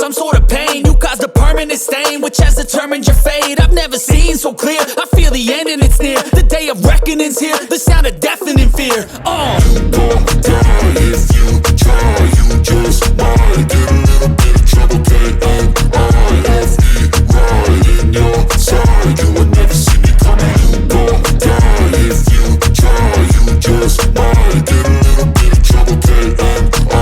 some sort of pain. You caused a permanent stain, which has determined your fate. I've never seen so clear, I feel the end and it's near. The day of reckoning's here, the sound of deafening fear. You won't die if you try, you just might get a little bit of trouble, K-N-I-F-E, right in your side, you will never see me coming. You won't die if you try, you just might get a little bit of trouble, K-N-I-F-E,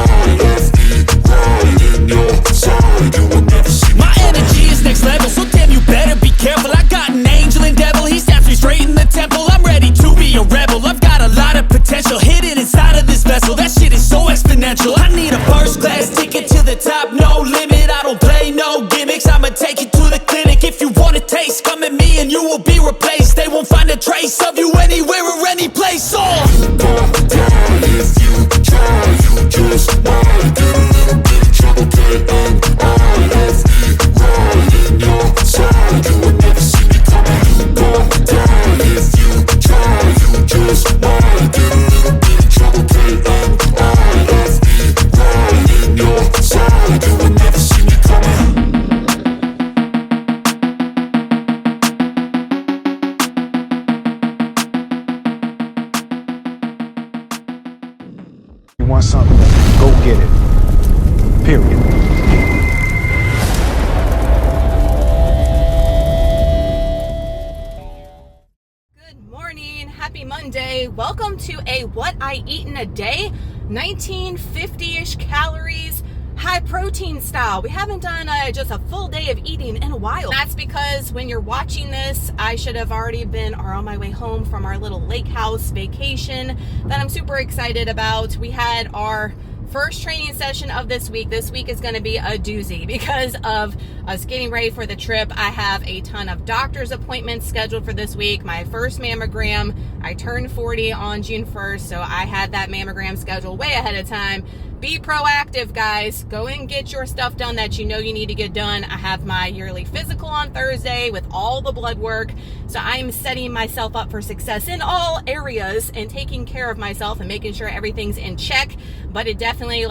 right in your side, you will never see me My coming. energy is next level, so damn you better be careful. I got an angel and devil, he snaps me straight in the temple. I'm ready to be a rebel, I've got a lot of potential hidden inside of this vessel. That shit is so exponential. I need a first class ticket to the top, no limit. I don't play no gimmicks, I'ma take you to the clinic. If you want a taste, come at me and you will be replaced. They won't find a trace of you anywhere or any place. You won't die if you try, you just might get a little bit of trouble, K-N-I-F-E, right in your side, you will never see me coming. You won't die if you try, you just might get a little bit of trouble, K-N-I-F-E, right in your side, you will never see me coming. You want something, go get it. Period. Good morning, happy Monday. Welcome to a What I Eat in a Day, 1950-ish calories, high protein style. We haven't done just a full day of eating in a while. That's because when you're watching this, I should have already been on my way home from our little lake house vacation that I'm super excited about. We had our first training session of this week. This week is going to be a doozy because of us getting ready for the trip. I have a ton of doctor's appointments scheduled for this week. My first mammogram, I turned 40 on June 1st, so I had that mammogram scheduled way ahead of time. Be proactive, guys. Go and get your stuff done that you know you need to get done. I have my yearly physical on Thursday with all the blood work. So I'm setting myself up for success in all areas and taking care of myself and making sure everything's in check. But it definitely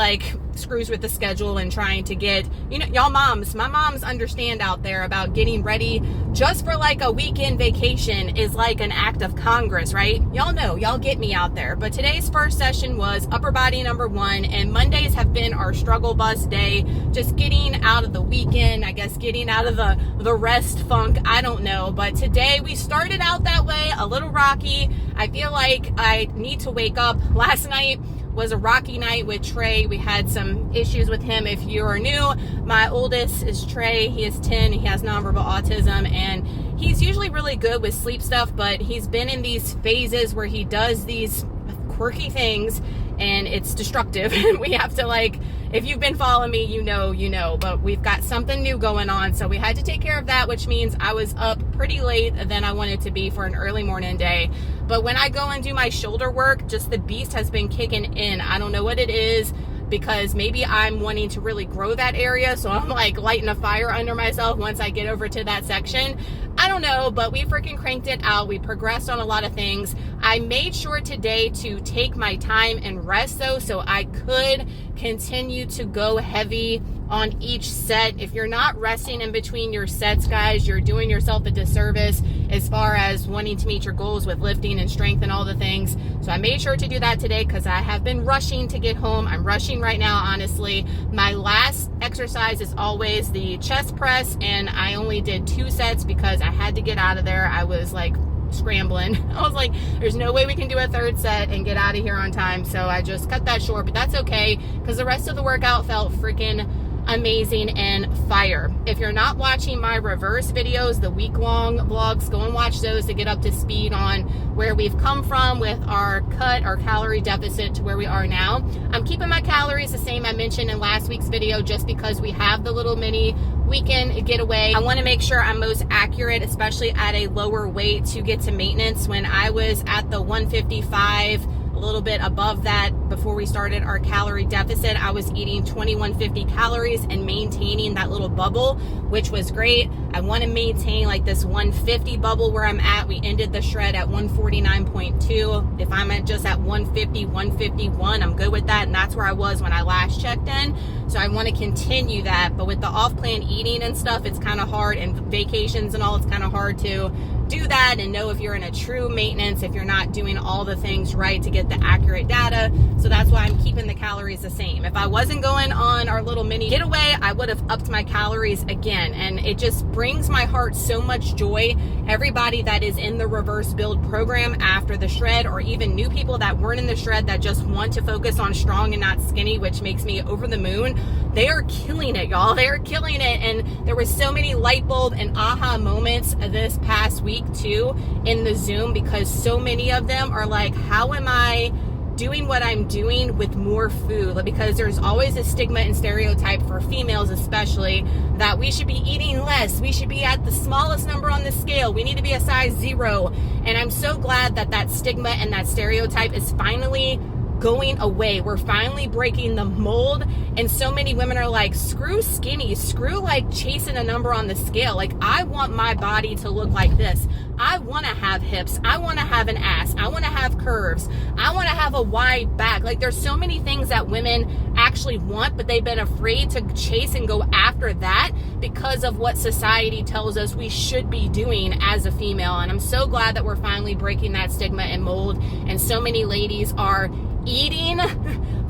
screws with the schedule and trying to get, y'all moms, my moms understand out there about getting ready just for a weekend vacation is like an act of Congress, right? Y'all know, y'all get me out there. But today's first session was upper body number 1, and Mondays have been our struggle bus day, just getting out of the weekend, I guess getting out of the rest funk, I don't know. But today we started out that way, a little rocky. I feel like I need to wake up. Last night was a rocky night with Trey. We had some issues with him. If you are new, my oldest is Trey. He is 10. He has nonverbal autism, and he's usually really good with sleep stuff, but he's been in these phases where he does these quirky things and it's destructive. And we have to if you've been following me, you know, but we've got something new going on. So we had to take care of that, which means I was up pretty late than I wanted to be for an early morning day. But when I go and do my shoulder work, just the beast has been kicking in. I don't know what it is, because maybe I'm wanting to really grow that area. So I'm lighting a fire under myself once I get over to that section. I don't know, but we freaking cranked it out. We progressed on a lot of things. I made sure today to take my time and rest though, so I could continue to go heavy on each set. If you're not resting in between your sets, guys, you're doing yourself a disservice as far as wanting to meet your goals with lifting and strength and all the things. So I made sure to do that today because I have been rushing to get home. I'm rushing right now, honestly. My last exercise is always the chest press, and I only did 2 sets because I had to get out of there. I was scrambling. I was there's no way we can do a 3rd set and get out of here on time. So I just cut that short, but that's okay because the rest of the workout felt freaking amazing and fire. If you're not watching my reverse videos, the week-long vlogs, go and watch those to get up to speed on where we've come from with our calorie deficit to where we are now. I'm keeping my calories the same I mentioned in last week's video just because we have the little mini weekend getaway. I want to make sure I'm most accurate, especially at a lower weight to get to maintenance. When I was at the 155, a little bit above that before we started our calorie deficit, I was eating 2150 calories and maintaining that little bubble, which was great. I want to maintain like this 150 bubble where I'm at. We ended the shred at 149.2. If I'm at just at 150, 151, I'm good with that. And that's where I was when I last checked in. So I want to continue that. But with the off-plan eating and stuff, it's kind of hard, and vacations and all, it's kind of hard to do that and know if you're in a true maintenance, if you're not doing all the things right to get the accurate data. So that's why I'm keeping the calories the same. If I wasn't going on our little mini getaway, I would have upped my calories again. And it just brings my heart so much joy. Everybody that is in the reverse build program after the shred, or even new people that weren't in the shred that just want to focus on strong and not skinny, which makes me over the moon. They are killing it, y'all. They are killing it. And there were so many light bulb and aha moments this past week too in the Zoom, because so many of them are like, how am I doing what I'm doing with more food? Because there's always a stigma and stereotype for females especially that we should be eating less, we should be at the smallest number on the scale, we need to be a size 0. And I'm so glad that that stigma and that stereotype is finally going away. We're finally breaking the mold, and so many women are like, screw skinny, screw like chasing a number on the scale. Like, I want my body to look like this. I want to have hips, I want to have an ass, I want to have curves, I want to have a wide back. Like, there's so many things that women actually want, but they've been afraid to chase and go after that because of what society tells us we should be doing as a female. And I'm so glad that we're finally breaking that stigma and mold, and so many ladies are eating,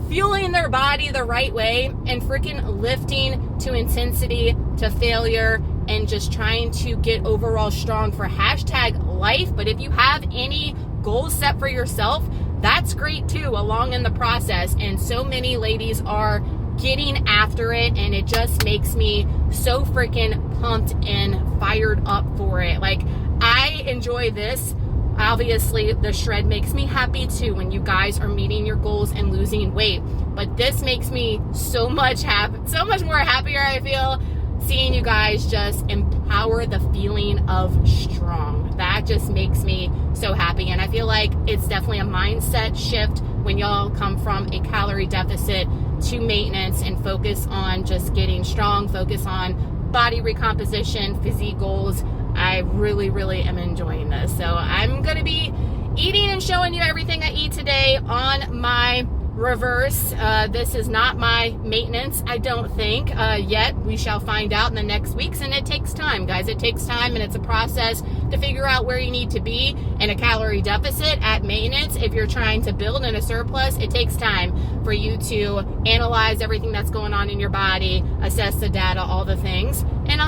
fueling their body the right way, and freaking lifting to intensity, to failure, and just trying to get overall strong for #life. But if you have any goals set for yourself, that's great too along in the process. And so many ladies are getting after it, and it just makes me so freaking pumped and fired up for it. Like, I enjoy this. Obviously, the shred makes me happy too when you guys are meeting your goals and losing weight. But this makes me so much more happier, I feel, seeing you guys just empower the feeling of strong. That just makes me so happy. And I feel like it's definitely a mindset shift when y'all come from a calorie deficit to maintenance and focus on just getting strong, focus on body recomposition, physique goals. I really, really am enjoying this. So I'm going to be eating and showing you everything I eat today on my reverse. This is not my maintenance, I don't think, yet. We shall find out in the next weeks, and it takes time, guys. It takes time, and it's a process to figure out where you need to be in a calorie deficit at maintenance. If you're trying to build in a surplus, it takes time for you to analyze everything that's going on in your body, assess the data, all the things. And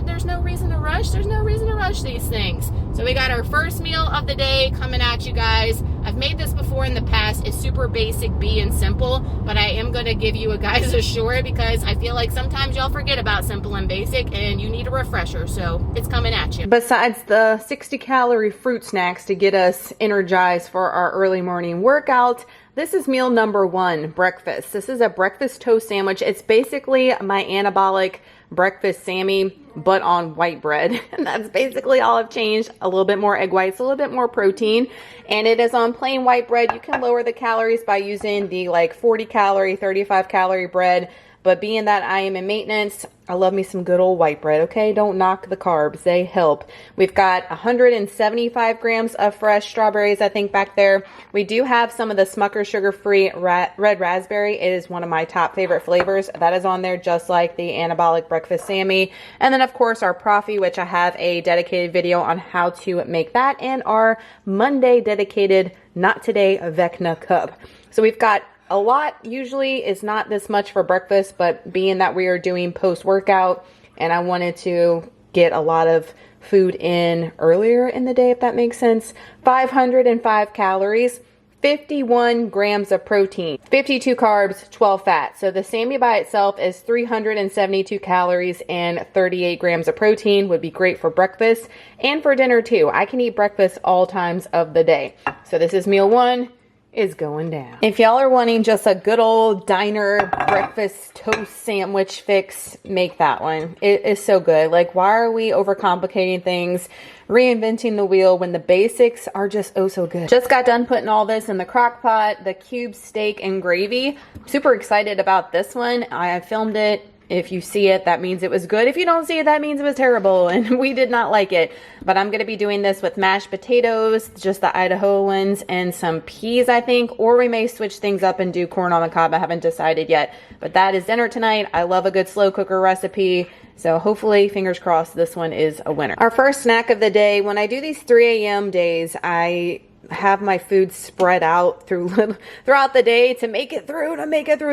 there's no reason to rush. There's no reason to rush these things. So we got our first meal of the day coming at you guys. I've made this before in the past. It's super basic, be and simple, but I am going to give you guys a short because I feel like sometimes y'all forget about simple and basic and you need a refresher. So it's coming at you. Besides the 60-calorie fruit snacks to get us energized for our early morning workout, this is meal number 1, breakfast. This is a breakfast toast sandwich. It's basically my anabolic breakfast Sammy, but on white bread. And that's basically all I've changed. A little bit more egg whites, a little bit more protein. And it is on plain white bread. You can lower the calories by using the like 40 calorie, 35 calorie bread. But being that I am in maintenance, I love me some good old white bread, okay? Don't knock the carbs, they help. We've got 175 grams of fresh strawberries, I think, back there. We do have some of the Smucker's sugar-free red raspberry. It is one of my top favorite flavors. That is on there just like the anabolic breakfast Sammy. And then, of course, our Profi, which I have a dedicated video on how to make that, and our Monday dedicated Not Today Vecna cup. So we've got a lot. Usually it's not this much for breakfast, but being that we are doing post-workout and I wanted to get a lot of food in earlier in the day, if that makes sense, 505 calories, 51 grams of protein, 52 carbs, 12 fat. So the Sammy by itself is 372 calories and 38 grams of protein. Would be great for breakfast and for dinner too. I can eat breakfast all times of the day. So this is meal 1. is going down. If y'all are wanting just a good old diner breakfast toast sandwich fix, make that one. It is so good. Like, why are we overcomplicating things, reinventing the wheel when the basics are just oh so good? Just got done putting all this in the crock pot, the cube steak and gravy. Super excited about this one. I filmed it. If you see it, that means it was good. If you don't see it, that means it was terrible and we did not like it. But I'm going to be doing this with mashed potatoes, just the Idaho ones, and some peas, I think. Or we may switch things up and do corn on the cob. I haven't decided yet. But that is dinner tonight. I love a good slow cooker recipe. So hopefully, fingers crossed, this one is a winner. Our first snack of the day. When I do these 3 a.m. days, I have my food spread out throughout the day to make it through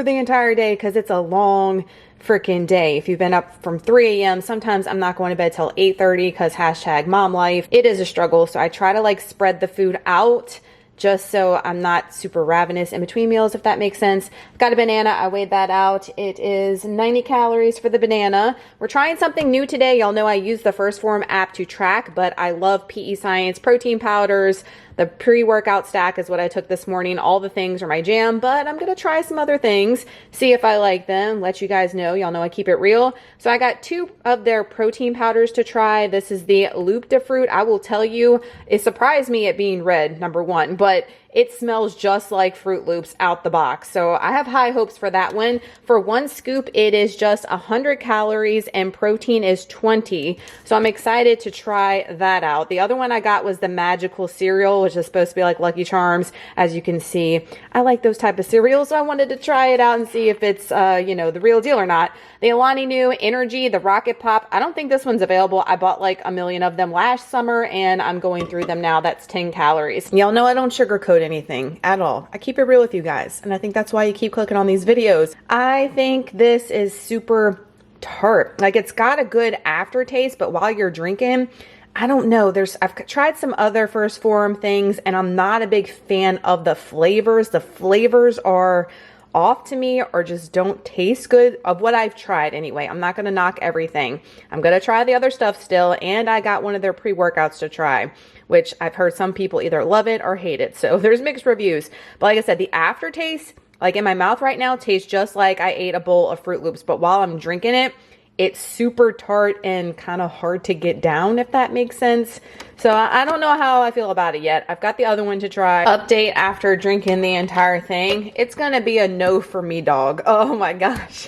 the entire day, because it's a long freaking day. If you've been up from 3 a.m., sometimes I'm not going to bed till 8:30 because hashtag mom life. It is a struggle. So I try to like spread the food out just so I'm not super ravenous in between meals, if that makes sense. I've got a banana. I weighed that out. It is 90 calories for the banana. We're trying something new today. Y'all know I use the First Form app to track, but I love PEScience protein powders. The pre-workout stack is what I took this morning. All the things are my jam, but I'm going to try some other things, see if I like them, let you guys know. Y'all know I keep it real. So I got 2 of their protein powders to try. This is the Loop de Fruit. I will tell you, it surprised me at being red, number one, but it smells just like Fruit Loops out the box. So I have high hopes for that one. For 1 scoop, it is just 100 calories and protein is 20. So I'm excited to try that out. The other one I got was the Magical Cereal, which is supposed to be like Lucky Charms. As you can see, I like those type of cereals. So I wanted to try it out and see if it's, you know, the real deal or not. The Alani Nu Energy, the Rocket Pop. I don't think this one's available. I bought like a million of them last summer and I'm going through them now. That's 10 calories. Y'all know I don't sugarcoat anything at all. I keep it real with you guys. And I think that's why you keep clicking on these videos. I think this is super tart. Like, it's got a good aftertaste, but while you're drinking, I don't know. I've tried some other First Form things and I'm not a big fan of the flavors. The flavors are off to me or just don't taste good of what I've tried anyway. I'm not going to knock everything. I'm going to try the other stuff still. And I got one of their pre-workouts to try, which I've heard some people either love it or hate it. So there's mixed reviews. But like I said, the aftertaste, like in my mouth right now, tastes just like I ate a bowl of Fruit Loops. But while I'm drinking it, it's super tart and kind of hard to get down, if that makes sense. So I don't know how I feel about it yet. I've got the other one to try. Update after drinking the entire thing. It's going to be a no for me, dog. Oh my gosh.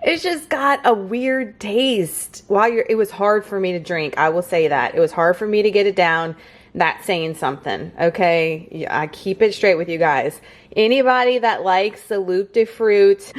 It's just got a weird taste. It was hard for me to drink. I will say that. It was hard for me to get it down. That's saying something, okay? I keep it straight with you guys. Anybody that likes the Loop de Fruit,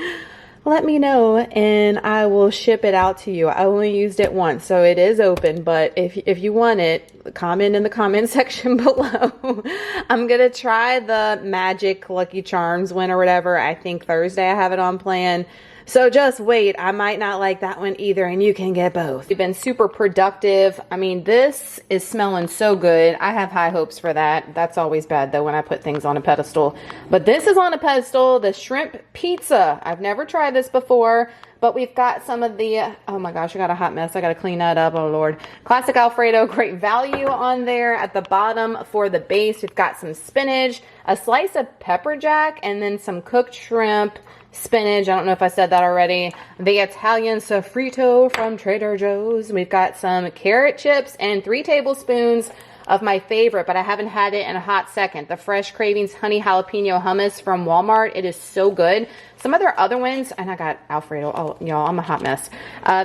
let me know and I will ship it out to you. I only used it once, so it is open, but if you want it, comment in the comment section below. I'm gonna try the Magic Lucky Charms one or whatever. I think Thursday I have it on plan. So just wait, I might not like that one either, and you can get both. We've been super productive. I mean, this is smelling so good. I have high hopes for that. That's always bad though when I put things on a pedestal. But this is on a pedestal, the shrimp pizza. I've never tried this before, but we've got some of the, oh my gosh, I got a hot mess. I got to clean that up, oh Lord. Classic Alfredo, great value on there. At the bottom for the base, we've got some spinach, a slice of pepper jack, and then some cooked shrimp, spinach. I don't know if I said that already. The Italian sofrito from Trader Joe's. We've got some carrot chips and 3 tablespoons of my favorite, but I haven't had it in a hot second, the Fresh Cravings honey jalapeno hummus from Walmart. It is so good. Some of their other ones, and I got Alfredo. Oh, y'all, I'm a hot mess.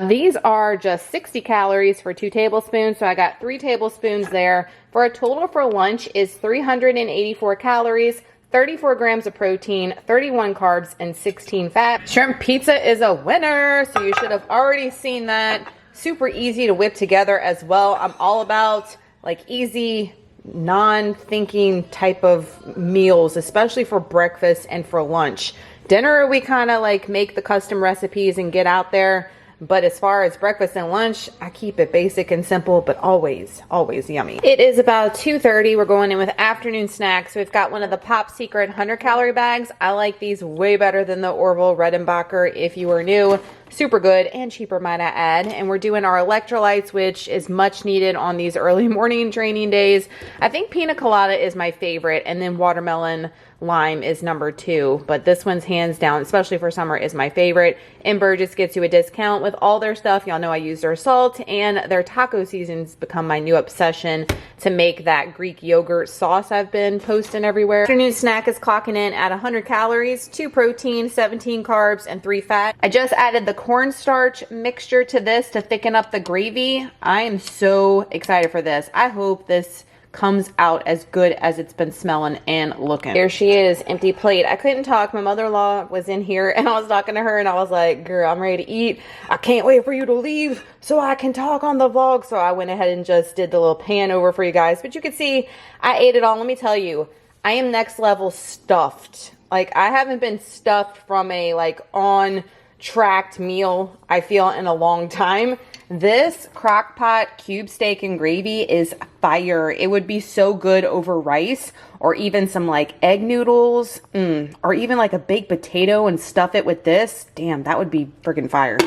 These are just 60 calories for 2 tablespoons, so I got 3 tablespoons there. For a total for lunch is 384 calories, 34 grams of protein, 31 carbs, and 16 fat. Shrimp pizza is a winner, so you should have already seen that. Super easy to whip together as well. I'm all about like easy, non-thinking type of meals, especially for breakfast and for lunch. Dinner, we kind of like make the custom recipes and get out there. But as far as breakfast and lunch, I keep it basic and simple, but always, always yummy. It is about 2:30. We're going in with afternoon snacks. We've got one of the Pop Secret 100-calorie bags. I like these way better than the Orville Redenbacher if you are new. Super good and cheaper, might I add. And we're doing our electrolytes, which is much needed on these early morning training days. I think pina colada is my favorite, and then watermelon lime is number 2, but this one's hands down, especially for summer, is my favorite. NBURGGESS gets you a discount with all their stuff. Y'all know I use their salt, and their taco season's become my new obsession to make that Greek yogurt sauce I've been posting everywhere. Afternoon snack is clocking in at 100 calories, 2 protein, 17 carbs, and 3 fat. I just added the cornstarch mixture to this to thicken up the gravy. I am so excited for this. I hope this comes out as good as it's been smelling and looking. Here she is, empty plate. I couldn't talk. My mother-in-law was in here and I was talking to her and I was like, girl, I'm ready to eat. I can't wait for you to leave so I can talk on the vlog. So I went ahead and just did the little pan over for you guys. But you can see I ate it all. Let me tell you, I am next level stuffed. Like, I haven't been stuffed from a like on tracked meal, I feel, in a long time. This crock-pot cube steak and gravy is fire. It would be so good over rice or even some like egg noodles, or even like a baked potato and stuff it with this. Damn, that would be freaking fire.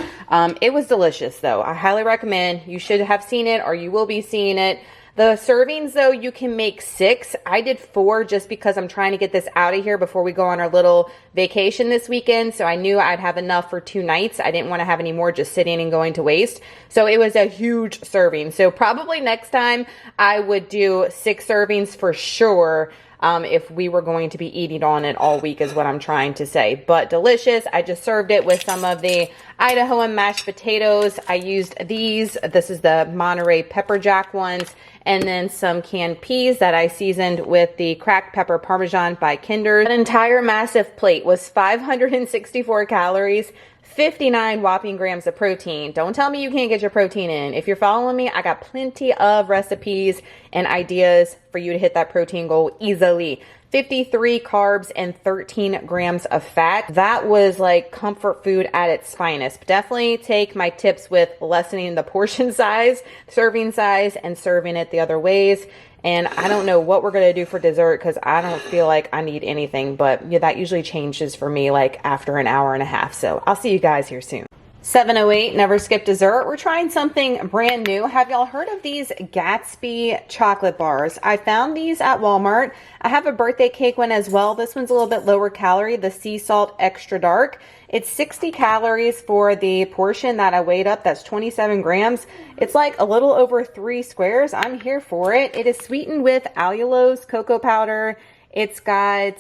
It was delicious though. I highly recommend. You should have seen it or you will be seeing it. The servings, though, you can make 6. I did 4 just because I'm trying to get this out of here before we go on our little vacation this weekend. So I knew I'd have enough for 2 nights. I didn't want to have any more just sitting and going to waste. So it was a huge serving. So probably next time I would do 6 servings for sure. If we were going to be eating on it all week is what I'm trying to say. But delicious. I just served it with some of the Idaho and mashed potatoes. I used these. This is the Monterey pepper jack ones. And then some canned peas that I seasoned with the cracked pepper Parmesan by Kinder. An entire massive plate was 564 calories, 59 whopping grams of protein. Don't tell me you can't get your protein in. If you're following me, I got plenty of recipes and ideas for you to hit that protein goal easily. 53 carbs and 13 grams of fat. That was like comfort food at its finest. Definitely take my tips with lessening the portion size, serving size, and serving it the other ways. And I don't know what we're going to do for dessert because I don't feel like I need anything, but yeah, that usually changes for me like after an hour and a half. So I'll see you guys here soon. 7:08, never skip dessert. We're trying something brand new. Have y'all heard of these Gatsby chocolate bars? I found these at Walmart. I have a birthday cake one as well. This one's a little bit lower calorie, the sea salt extra dark. It's 60 calories for the portion that I weighed up. That's 27 grams. It's like a little over 3 squares. I'm here for it. It is sweetened with allulose, cocoa powder. It's got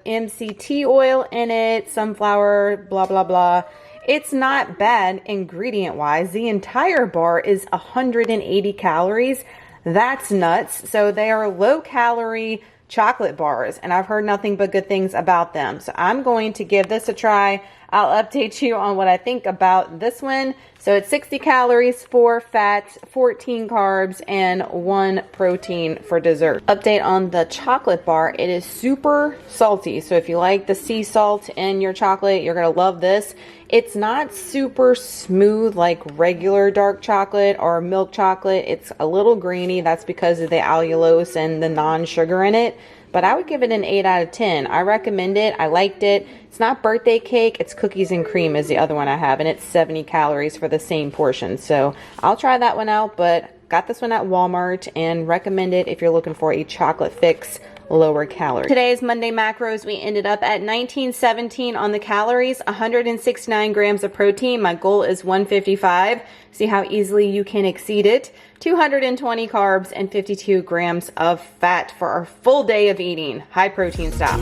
MCT oil in it, sunflower, blah, blah, blah. It's not bad ingredient-wise. The entire bar is 180 calories. That's nuts. So they are low-calorie chocolate bars, and I've heard nothing but good things about them. So I'm going to give this a try. I'll update you on what I think about this one. So it's 60 calories, 4 fats, 14 carbs, and 1 protein for dessert. Update on the chocolate bar. It is super salty. So if you like the sea salt in your chocolate, you're going to love this. It's not super smooth like regular dark chocolate or milk chocolate. It's a little grainy. That's because of the allulose and the non-sugar in it. But I would give it an 8 out of 10. I recommend it. I liked it. It's not birthday cake. It's cookies and cream is the other one I have. And it's 70 calories for the same portion. So I'll try that one out. But got this one at Walmart and recommend it if you're looking for a chocolate fix, lower calorie. Today's Monday macros, we ended up at 1917 on the calories, 169 grams of protein. My goal is 155. See how easily you can exceed it. 220 carbs and 52 grams of fat for our full day of eating. High protein style.